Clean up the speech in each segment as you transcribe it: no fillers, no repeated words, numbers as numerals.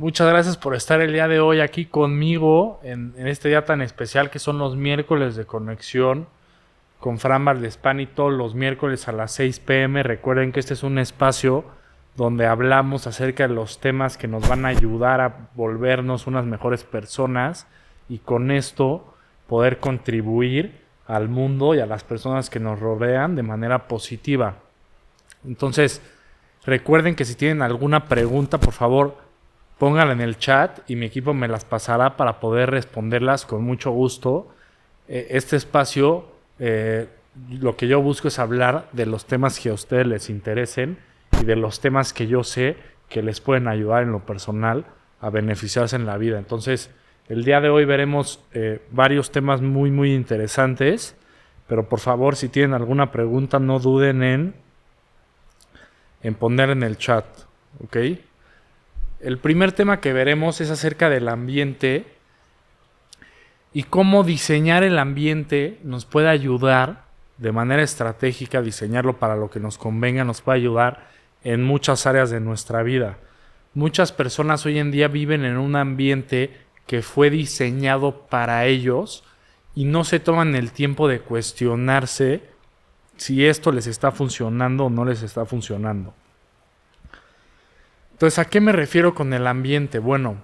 Muchas gracias por estar el día de hoy aquí conmigo en este día tan especial que son los miércoles de conexión con Fran Valdespani todos los miércoles a las 6 p.m. Recuerden que este es un espacio donde hablamos acerca de los temas que nos van a ayudar a volvernos unas mejores personas y con esto poder contribuir al mundo y a las personas que nos rodean de manera positiva. Entonces, recuerden que si tienen alguna pregunta, por favor, pónganla en el chat y mi equipo me las pasará para poder responderlas con mucho gusto. Este espacio, lo que yo busco es hablar de los temas que a ustedes les interesen y de los temas que yo sé que les pueden ayudar en lo personal a beneficiarse en la vida. Entonces, el día de hoy veremos varios temas muy interesantes, pero por favor, si tienen alguna pregunta, no duden en poner en el chat, ¿ok? El primer tema que veremos es acerca del ambiente y cómo diseñar el ambiente nos puede ayudar de manera estratégica, diseñarlo para lo que nos convenga, nos puede ayudar en muchas áreas de nuestra vida. Muchas personas hoy en día viven en un ambiente que fue diseñado para ellos y no se toman el tiempo de cuestionarse si esto les está funcionando o no les está funcionando. Entonces, ¿a qué me refiero con el ambiente? Bueno,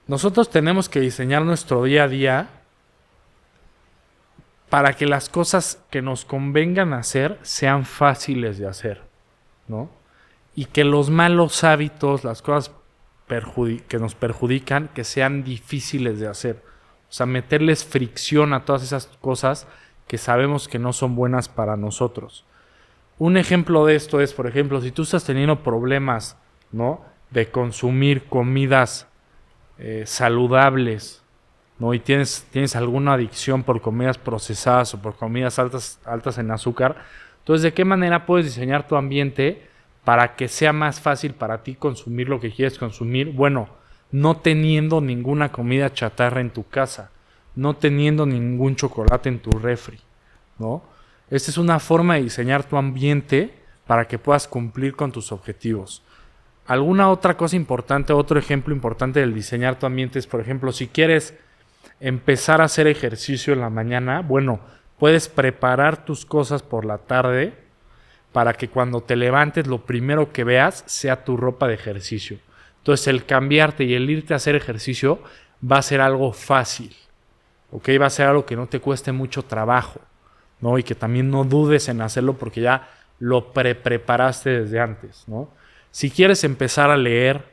nosotros tenemos que diseñar nuestro día a día para que las cosas que nos convengan hacer sean fáciles de hacer, ¿no? Y que los malos hábitos, las cosas que nos perjudican, que sean difíciles de hacer. O sea, meterles fricción a todas esas cosas que sabemos que no son buenas para nosotros. Un ejemplo de esto es, por ejemplo, si tú estás teniendo problemas, ¿no?, de consumir comidas saludables, ¿no?, y tienes alguna adicción por comidas procesadas o por comidas altas en azúcar, entonces, ¿de qué manera puedes diseñar tu ambiente para que sea más fácil para ti consumir lo que quieres consumir? Bueno, no teniendo ninguna comida chatarra en tu casa, no teniendo ningún chocolate en tu refri, ¿no? Esta es una forma de diseñar tu ambiente para que puedas cumplir con tus objetivos. Alguna otra cosa importante, otro ejemplo importante del diseñar tu ambiente es, por ejemplo, si quieres empezar a hacer ejercicio en la mañana, bueno, puedes preparar tus cosas por la tarde para que cuando te levantes lo primero que veas sea tu ropa de ejercicio. Entonces el cambiarte y el irte a hacer ejercicio va a ser algo fácil, ¿ok? Va a ser algo que no te cueste mucho trabajo, ¿no? Y que también no dudes en hacerlo porque ya lo preparaste desde antes, ¿no? Si quieres empezar a leer,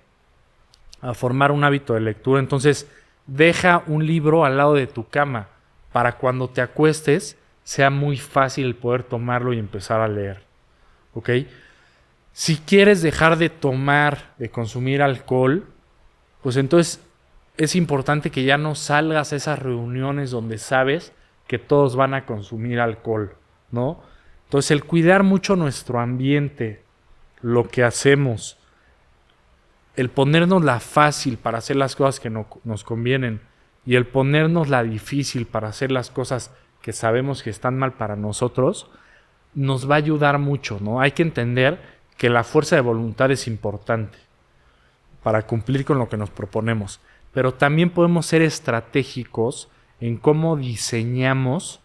a formar un hábito de lectura, entonces deja un libro al lado de tu cama para cuando te acuestes sea muy fácil poder tomarlo y empezar a leer, ¿ok? Si quieres dejar de tomar, de consumir alcohol, pues entonces es importante que ya no salgas a esas reuniones donde sabes que todos van a consumir alcohol, ¿no? Entonces el cuidar mucho nuestro ambiente, lo que hacemos, el ponernos la fácil para hacer las cosas que nos convienen y el ponernos la difícil para hacer las cosas que sabemos que están mal para nosotros, nos va a ayudar mucho, ¿no? Hay que entender que la fuerza de voluntad es importante para cumplir con lo que nos proponemos, pero también podemos ser estratégicos en cómo diseñamos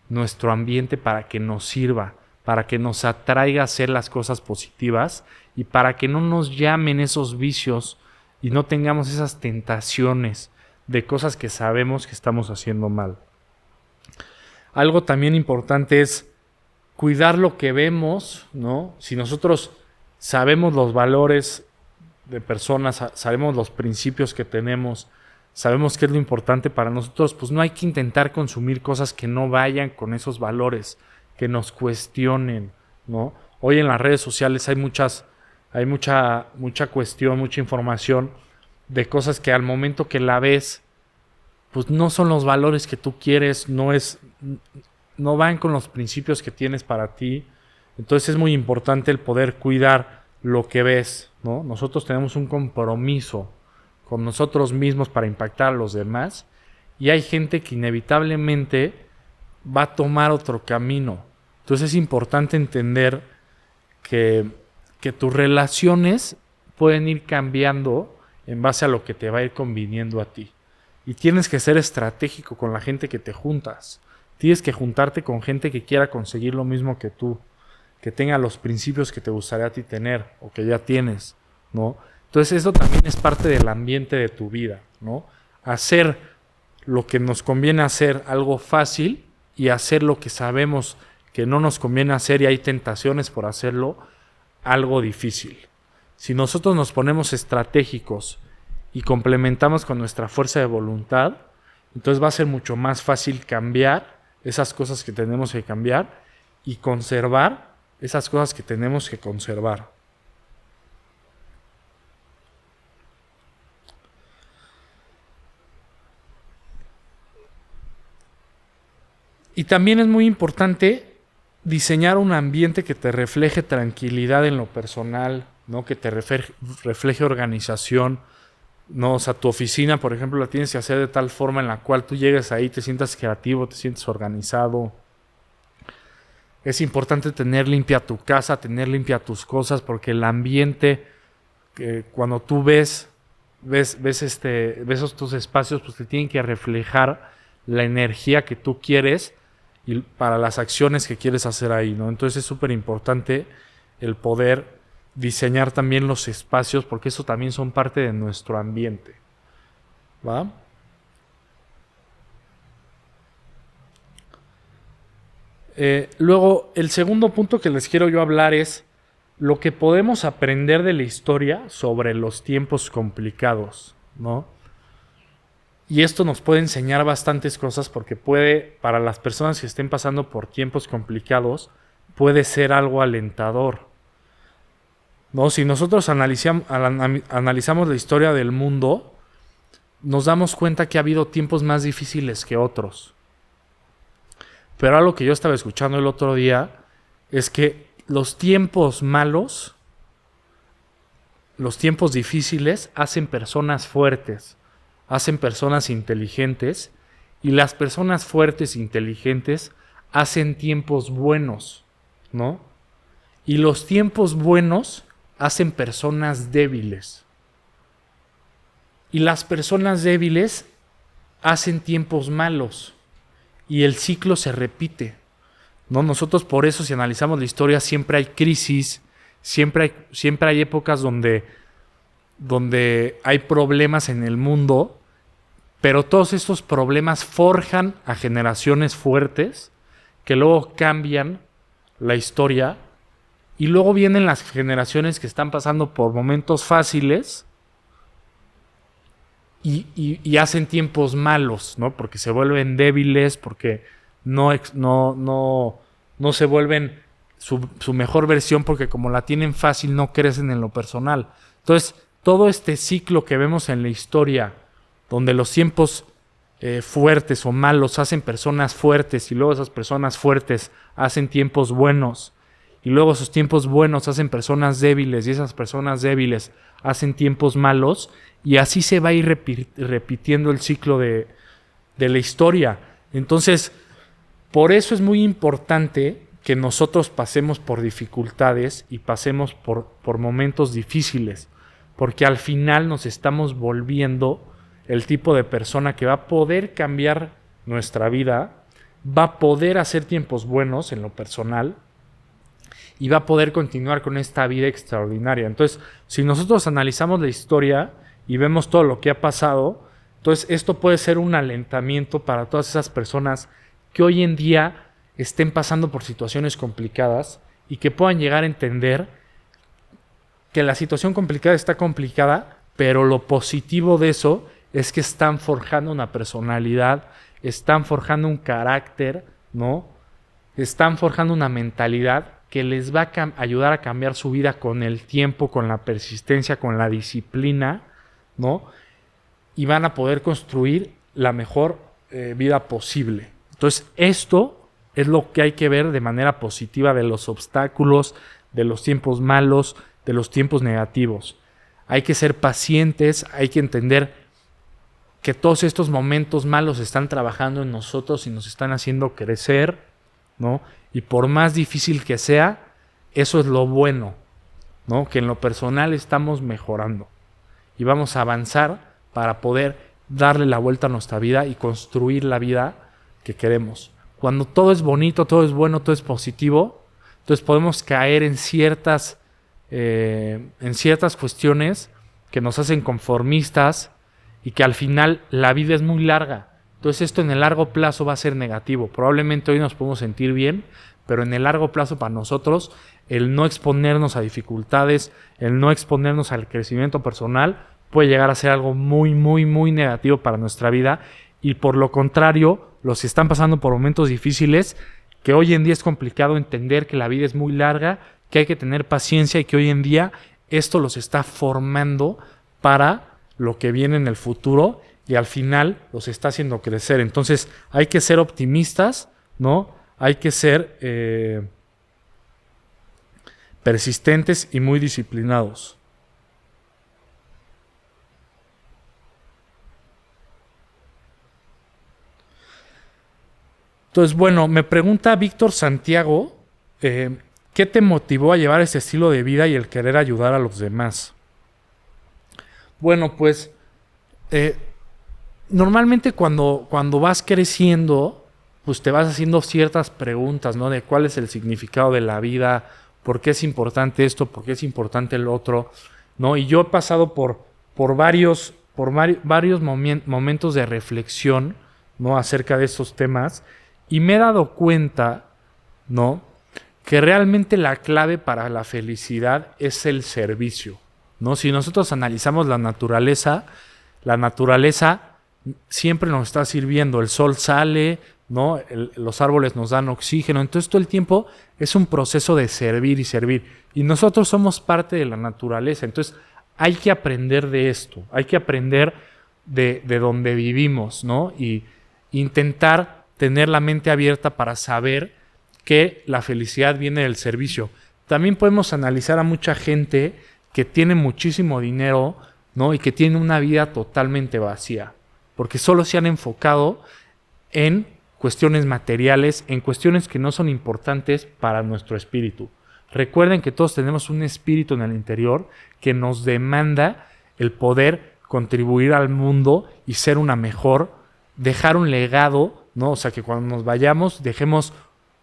nuestro ambiente para que nos sirva, para que nos atraiga a hacer las cosas positivas y para que no nos llamen esos vicios y no tengamos esas tentaciones de cosas que sabemos que estamos haciendo mal. Algo también importante es cuidar lo que vemos, ¿no? Si nosotros sabemos los valores de personas, sabemos los principios que tenemos, sabemos qué es lo importante para nosotros, pues no hay que intentar consumir cosas que no vayan con esos valores, que nos cuestionen, ¿no? Hoy en las redes sociales hay mucha cuestión, mucha información de cosas que al momento que la ves, pues no son los valores que tú quieres, no van con los principios que tienes para ti. Entonces es muy importante el poder cuidar lo que ves, ¿no? Nosotros tenemos un compromiso con nosotros mismos para impactar a los demás y hay gente que inevitablemente va a tomar otro camino. Entonces es importante entender que tus relaciones pueden ir cambiando en base a lo que te va a ir conviniendo a ti. Y tienes que ser estratégico con la gente que te juntas. Tienes que juntarte con gente que quiera conseguir lo mismo que tú, que tenga los principios que te gustaría a ti tener o que ya tienes, ¿no? Entonces eso también es parte del ambiente de tu vida, ¿no? Hacer lo que nos conviene hacer algo fácil y hacer lo que sabemos que no nos conviene hacer y hay tentaciones por hacerlo, algo difícil. Si nosotros nos ponemos estratégicos y complementamos con nuestra fuerza de voluntad, entonces va a ser mucho más fácil cambiar esas cosas que tenemos que cambiar y conservar esas cosas que tenemos que conservar. Y también es muy importante diseñar un ambiente que te refleje tranquilidad en lo personal, ¿no? Que te refleje organización, ¿no? O sea, tu oficina, por ejemplo, la tienes que hacer de tal forma en la cual tú llegues ahí, te sientas creativo, te sientes organizado. Es importante tener limpia tu casa, tener limpia tus cosas, porque el ambiente, cuando tú ves estos espacios, pues te tienen que reflejar la energía que tú quieres y para las acciones que quieres hacer ahí, ¿no? Entonces es súper importante el poder diseñar también los espacios, porque eso también son parte de nuestro ambiente, ¿va? Luego, el segundo punto que les quiero yo hablar es lo que podemos aprender de la historia sobre los tiempos complicados, ¿no? Y esto nos puede enseñar bastantes cosas porque puede, para las personas que estén pasando por tiempos complicados, puede ser algo alentador, ¿no? Si nosotros analizamos la historia del mundo, nos damos cuenta que ha habido tiempos más difíciles que otros. Pero algo que yo estaba escuchando el otro día es que los tiempos malos, los tiempos difíciles, hacen personas fuertes, hacen personas inteligentes, y las personas fuertes e inteligentes hacen tiempos buenos, ¿no? Y los tiempos buenos hacen personas débiles. Y las personas débiles hacen tiempos malos. Y el ciclo se repite, ¿no? Nosotros por eso, si analizamos la historia, siempre hay crisis, siempre hay épocas donde hay problemas en el mundo, pero todos estos problemas forjan a generaciones fuertes que luego cambian la historia, y luego vienen las generaciones que están pasando por momentos fáciles y hacen tiempos malos, ¿no? Porque se vuelven débiles, porque no se vuelven su mejor versión, porque como la tienen fácil no crecen en lo personal. Entonces, todo este ciclo que vemos en la historia, donde los tiempos fuertes o malos hacen personas fuertes, y luego esas personas fuertes hacen tiempos buenos, y luego esos tiempos buenos hacen personas débiles, y esas personas débiles hacen tiempos malos, y así se va a ir repitiendo el ciclo de la historia. Entonces, por eso es muy importante que nosotros pasemos por dificultades y pasemos por momentos difíciles, porque al final nos estamos volviendo el tipo de persona que va a poder cambiar nuestra vida, va a poder hacer tiempos buenos en lo personal y va a poder continuar con esta vida extraordinaria. Entonces, si nosotros analizamos la historia y vemos todo lo que ha pasado, entonces esto puede ser un alentamiento para todas esas personas que hoy en día estén pasando por situaciones complicadas y que puedan llegar a entender que la situación complicada está complicada, pero lo positivo de eso es que están forjando una personalidad, están forjando un carácter, ¿no? Están forjando una mentalidad que les va a ayudar a cambiar su vida con el tiempo, con la persistencia, con la disciplina, ¿no? Y van a poder construir la mejor vida posible. Entonces, esto es lo que hay que ver de manera positiva de los obstáculos, de los tiempos malos, de los tiempos negativos. Hay que ser pacientes, hay que entender que todos estos momentos malos están trabajando en nosotros y nos están haciendo crecer, ¿no? Y por más difícil que sea, eso es lo bueno, ¿no? Que en lo personal estamos mejorando y vamos a avanzar para poder darle la vuelta a nuestra vida y construir la vida que queremos. Cuando todo es bonito, todo es bueno, todo es positivo, entonces podemos caer en ciertas cuestiones que nos hacen conformistas y que al final la vida es muy larga. Entonces esto en el largo plazo va a ser negativo. Probablemente hoy nos podemos sentir bien, pero en el largo plazo para nosotros el no exponernos a dificultades, el no exponernos al crecimiento personal puede llegar a ser algo muy, muy, muy negativo para nuestra vida. Y por lo contrario, los que están pasando por momentos difíciles, que hoy en día es complicado entender que la vida es muy larga, que hay que tener paciencia y que hoy en día esto los está formando para lo que viene en el futuro y al final los está haciendo crecer. Entonces hay que ser optimistas, ¿no? Hay que ser persistentes y muy disciplinados. Entonces, bueno, me pregunta Víctor Santiago, ¿qué te motivó a llevar ese estilo de vida y el querer ayudar a los demás? Bueno, pues normalmente cuando vas creciendo, pues te vas haciendo ciertas preguntas, ¿no? De cuál es el significado de la vida, por qué es importante esto, por qué es importante el otro, ¿no? Y yo he pasado por varios momentos de reflexión, ¿no? Acerca de estos temas y me he dado cuenta, ¿no? Que realmente la clave para la felicidad es el servicio, ¿no? Si nosotros analizamos la naturaleza siempre nos está sirviendo. El sol sale, ¿no? Los árboles nos dan oxígeno. Entonces todo el tiempo es un proceso de servir y servir. Y nosotros somos parte de la naturaleza. Entonces hay que aprender de esto. Hay que aprender de donde vivimos, ¿no? Y intentar tener la mente abierta para saber que la felicidad viene del servicio. También podemos analizar a mucha gente que tiene muchísimo dinero, ¿no? Y que tiene una vida totalmente vacía, porque solo se han enfocado en cuestiones materiales, en cuestiones que no son importantes para nuestro espíritu. Recuerden que todos tenemos un espíritu en el interior que nos demanda el poder contribuir al mundo y ser una mejor, dejar un legado, ¿no? O sea, que cuando nos vayamos dejemos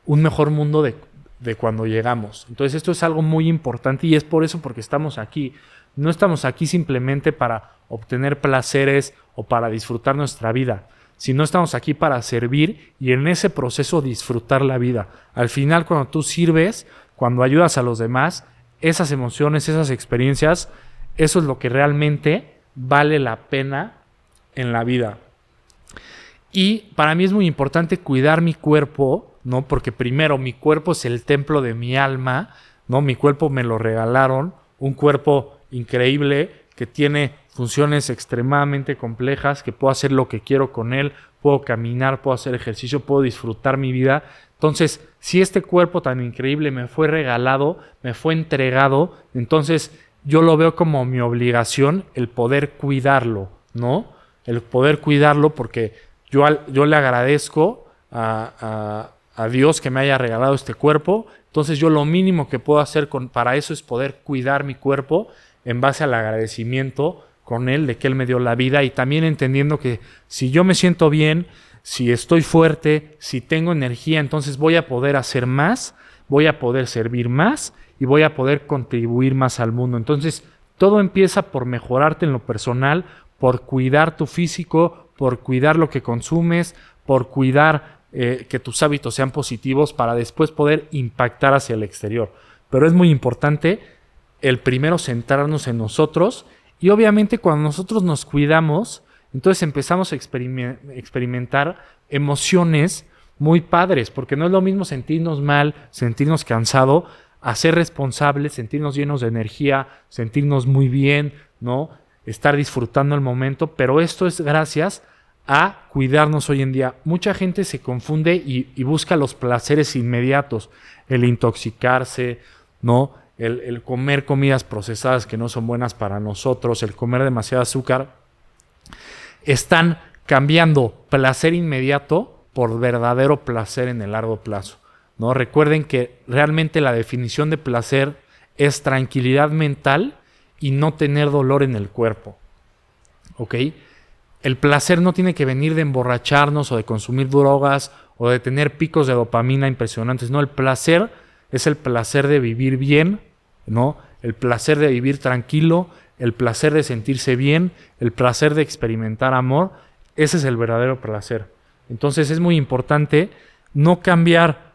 un mejor mundo de cuando llegamos. Entonces esto es algo muy importante y es por eso porque estamos aquí. No estamos aquí simplemente para obtener placeres o para disfrutar nuestra vida, sino estamos aquí para servir y en ese proceso disfrutar la vida. Al final, cuando tú sirves, cuando ayudas a los demás, esas emociones, esas experiencias, eso es lo que realmente vale la pena en la vida. Y para mí es muy importante cuidar mi cuerpo, ¿no? Porque primero, mi cuerpo es el templo de mi alma, ¿no? Mi cuerpo me lo regalaron, un cuerpo increíble que tiene funciones extremadamente complejas, que puedo hacer lo que quiero con él, puedo caminar, puedo hacer ejercicio, puedo disfrutar mi vida. Entonces, si este cuerpo tan increíble me fue regalado, me fue entregado, entonces yo lo veo como mi obligación el poder cuidarlo, ¿no? El poder cuidarlo porque yo le agradezco a Dios que me haya regalado este cuerpo. Entonces yo lo mínimo que puedo hacer para eso es poder cuidar mi cuerpo en base al agradecimiento con Él de que Él me dio la vida y también entendiendo que si yo me siento bien, si estoy fuerte, si tengo energía, entonces voy a poder hacer más, voy a poder servir más y voy a poder contribuir más al mundo. Entonces todo empieza por mejorarte en lo personal, por cuidar tu físico, por cuidar lo que consumes, por cuidar que tus hábitos sean positivos para después poder impactar hacia el exterior. Pero es muy importante el primero centrarnos en nosotros y obviamente cuando nosotros nos cuidamos, entonces empezamos a experimentar emociones muy padres, porque no es lo mismo sentirnos mal, sentirnos cansado, a ser responsables, sentirnos llenos de energía, sentirnos muy bien, ¿no? Estar disfrutando el momento, pero esto es gracias a cuidarnos hoy en día. Mucha gente se confunde y busca los placeres inmediatos, el intoxicarse, ¿no? El comer comidas procesadas que no son buenas para nosotros, el comer demasiado azúcar. Están cambiando placer inmediato por verdadero placer en el largo plazo, ¿no? Recuerden que realmente la definición de placer es tranquilidad mental y no tener dolor en el cuerpo. ¿Ok? El placer no tiene que venir de emborracharnos o de consumir drogas o de tener picos de dopamina impresionantes. No, el placer es el placer de vivir bien, ¿no? El placer de vivir tranquilo, el placer de sentirse bien, el placer de experimentar amor. Ese es el verdadero placer. Entonces es muy importante no cambiar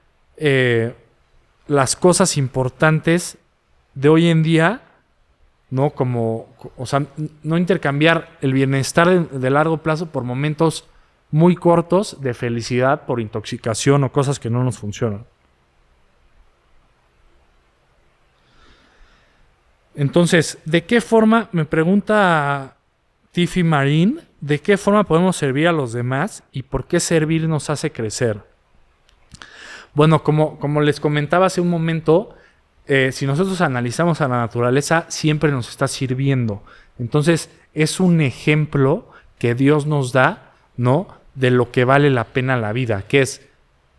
las cosas importantes de hoy en día, ¿no? O sea, no intercambiar el bienestar de largo plazo por momentos muy cortos de felicidad por intoxicación o cosas que no nos funcionan. Entonces, ¿de qué forma, me pregunta Tiffy Marín, de qué forma podemos servir a los demás y por qué servir nos hace crecer? Bueno, como les comentaba hace un momento, si nosotros analizamos a la naturaleza, siempre nos está sirviendo. Entonces, es un ejemplo que Dios nos da, ¿no? De lo que vale la pena la vida, que es,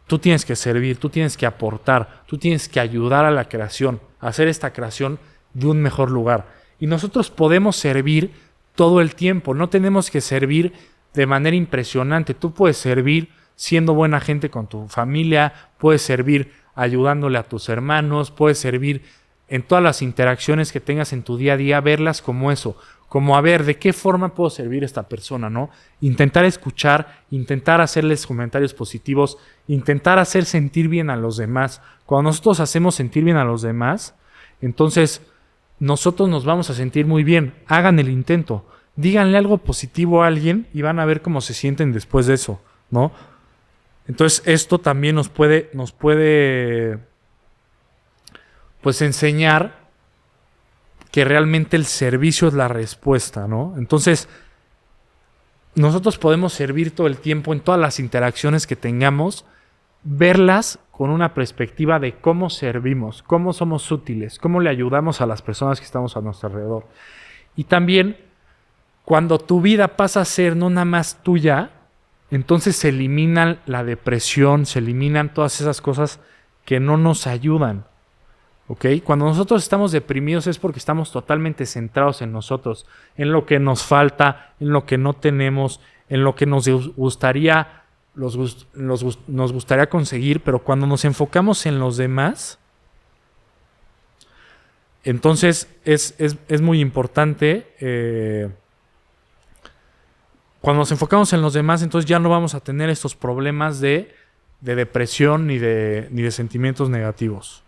tú tienes que servir, tú tienes que aportar, tú tienes que ayudar a la creación, a hacer esta creación de un mejor lugar. Y nosotros podemos servir todo el tiempo, no tenemos que servir de manera impresionante. Tú puedes servir siendo buena gente con tu familia, puedes servir ayudándole a tus hermanos, puedes servir en todas las interacciones que tengas en tu día a día, verlas como eso, como a ver de qué forma puedo servir a esta persona, ¿no? Intentar escuchar, intentar hacerles comentarios positivos, intentar hacer sentir bien a los demás. Cuando nosotros hacemos sentir bien a los demás, entonces nosotros nos vamos a sentir muy bien. Hagan el intento, díganle algo positivo a alguien y van a ver cómo se sienten después de eso, ¿no? Entonces esto también nos puede pues enseñar que realmente el servicio es la respuesta, ¿no? Entonces nosotros podemos servir todo el tiempo en todas las interacciones que tengamos, verlas con una perspectiva de cómo servimos, cómo somos útiles, cómo le ayudamos a las personas que estamos a nuestro alrededor. Y también cuando tu vida pasa a ser no nada más tuya, entonces se eliminan la depresión, se eliminan todas esas cosas que no nos ayudan. ¿Ok? Cuando nosotros estamos deprimidos es porque estamos totalmente centrados en nosotros, en lo que nos falta, en lo que no tenemos, en lo que nos gustaría, nos gustaría conseguir, pero cuando nos enfocamos en los demás, entonces es muy importante. Cuando nos enfocamos en los demás, entonces ya no vamos a tener estos problemas de depresión ni de sentimientos negativos.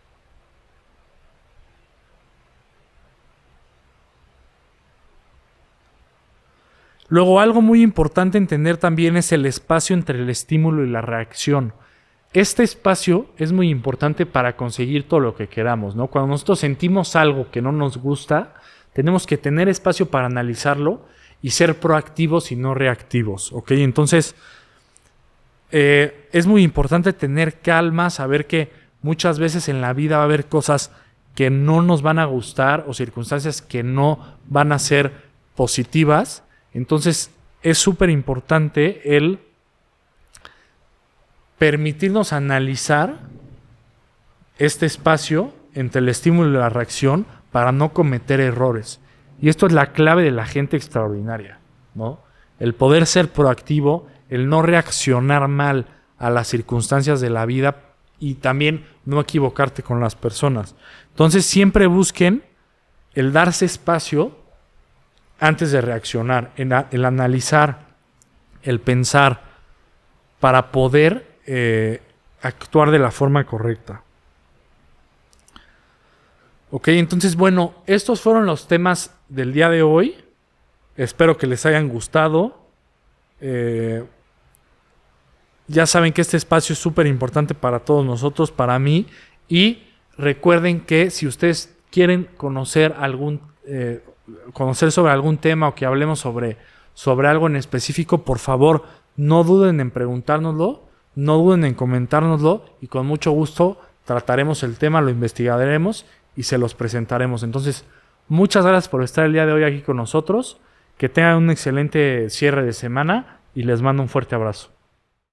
Luego, algo muy importante entender también es el espacio entre el estímulo y la reacción. Este espacio es muy importante para conseguir todo lo que queramos, ¿no? Cuando nosotros sentimos algo que no nos gusta, tenemos que tener espacio para analizarlo y ser proactivos y no reactivos, ¿ok? Entonces, es muy importante tener calma, saber que muchas veces en la vida va a haber cosas que no nos van a gustar o circunstancias que no van a ser positivas. Entonces, es súper importante el permitirnos analizar este espacio entre el estímulo y la reacción para no cometer errores. Y esto es la clave de la gente extraordinaria, ¿no? El poder ser proactivo, el no reaccionar mal a las circunstancias de la vida y también no equivocarte con las personas. Entonces siempre busquen el darse espacio antes de reaccionar, el analizar, el pensar para poder actuar de la forma correcta. Ok, entonces bueno, estos fueron los temas del día de hoy. Espero que les hayan gustado. Ya saben que este espacio es súper importante para todos nosotros, para mí. Y recuerden que si ustedes quieren conocer sobre algún tema o que hablemos sobre algo en específico, por favor, no duden en preguntárnoslo, no duden en comentárnoslo y con mucho gusto trataremos el tema, lo investigaremos y se los presentaremos. Entonces, muchas gracias por estar el día de hoy aquí con nosotros. Que tengan un excelente cierre de semana y les mando un fuerte abrazo.